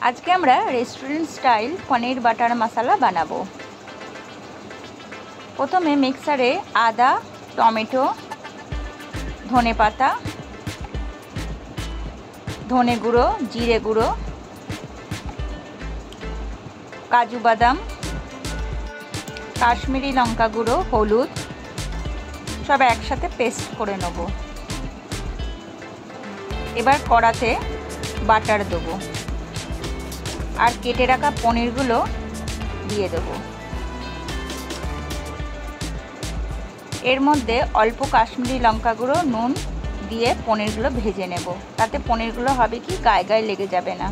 आज के আমরা রেস্টুরেন্ট স্টাইল পনির বাটার মশলা বানাবো। প্রথমে মিক্সারে আদা, টমেটো, ধনেপাতা, ধনে গুঁড়ো, জিরে গুঁড়ো, কাজু বাদাম, কাশ্মীরি লঙ্কা গুঁড়ো, হলুদ সব একসাথে পেস্ট করে নেব। এবার কড়াতে বাটার দেবো আর কেটে রাখা পনিরগুলো দিয়ে দেব। এর মধ্যে অল্প কাশ্মীরি লঙ্কা গুঁড়ো, নুন দিয়ে পনিরগুলো ভেজে নেব। তাতে পনিরগুলো হবে কি গায়ে গায়ে লেগে যাবে না।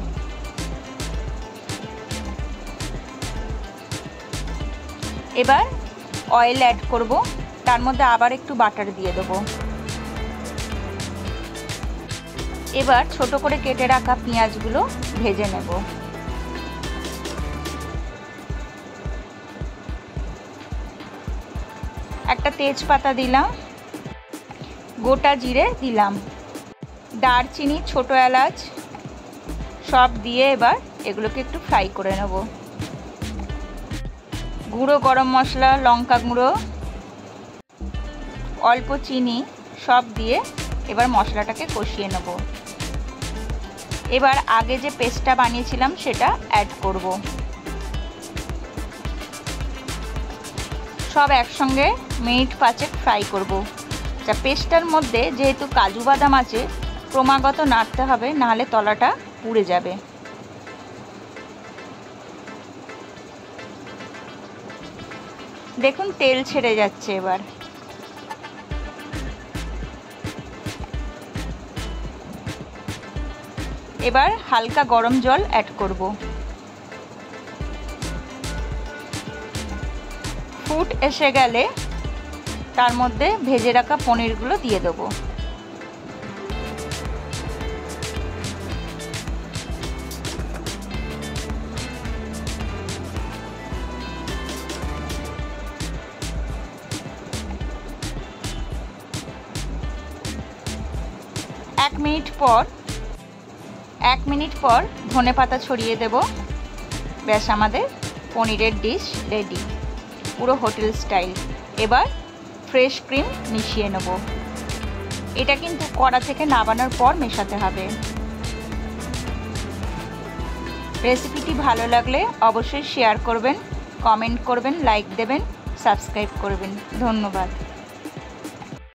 এবার অয়েল অ্যাড করব, তার মধ্যে আবার একটু বাটার দিয়ে দেব। এবার ছোট করে কেটে রাখা পেঁয়াজগুলো ভেজে নেব। একটা তেজপাতা দিলাম, গোটা জিরে দিলাম, দারচিনি, ছোট এলাচ সব দিয়ে এবার এগুলোকে একটু ফ্রাই করে নেব। গুঁড়ো গরম মশলা, লঙ্কা গুঁড়ো, অল্প চিনি সব দিয়ে এবার মশলাটাকে কষিয়ে নেব। এবার আগে যে পেস্টটা বানিয়েছিলাম সেটা অ্যাড করব। সব একসঙ্গে মিনিট 5 ফ্রাই করব। যা পেস্টটার মধ্যে যেহেতু কাজু বাদাম আছে, ক্রমাগত নাড়তে হবে, নাহলে তলাটা পুড়ে যাবে। দেখুন তেল ছেড়ে যাচ্ছে। এবার হালকা গরম জল অ্যাড করব। ফুট এসে গেলে তার মধ্যে ভেজে রাখা পনিরগুলো দিয়ে দেব। এক মিনিট পর ধনেপাতা ছড়িয়ে দেব। ব্যাস, আমাদের পনিরের ডিশ রেডি, পুরো হোটেল স্টাইল। এবার ফ্রেশ ক্রিম মিশিয়ে নেব। এটা কিন্তু কড়া থেকে নামানোর পর মেশাতে হবে। রেসিপিটি ভালো লাগলে অবশ্যই শেয়ার করবেন, কমেন্ট করবেন, লাইক দেবেন, সাবস্ক্রাইব করবেন। ধন্যবাদ।